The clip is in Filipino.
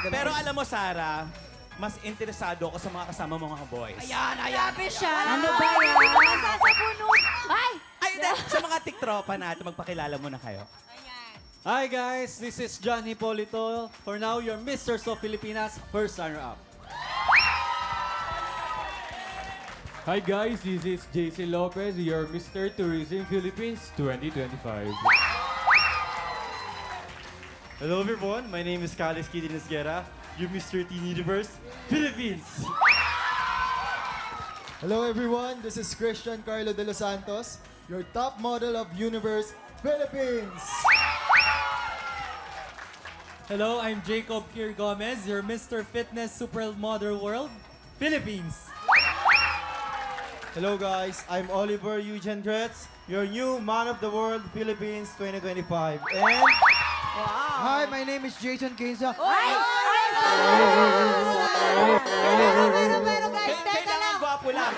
Pero alam mo, Sarah, mas interesado ako sa mga kasama mo mga boys. Grabe siya. Ano ba yan? Nasasabunod. Ay! Ay, hindi. Sa mga tiktropa natin, magpakilala muna kayo. Hi guys, this is John Hipolito. For now, your Mr. So Filipinas first runner-up. Hi guys, this is JC Lopez, your Mr. Tourism Philippines 2025. Hello everyone, my name is Carlos Kidinesguera, your Mr. Teen Universe, Philippines! Hello everyone, this is Christian Carlo de los Santos, your top model of Universe Philippines. Hello, I'm Jacob Kier Gomez, your Mr. Fitness Supermodel World, Philippines. Hello guys, I'm Oliver Eugen Dretz, your new Man of the World, Philippines 2025. And Hi, my name is Jason Quinza. Pero guys, teka Kailangan lang. gwapo lang.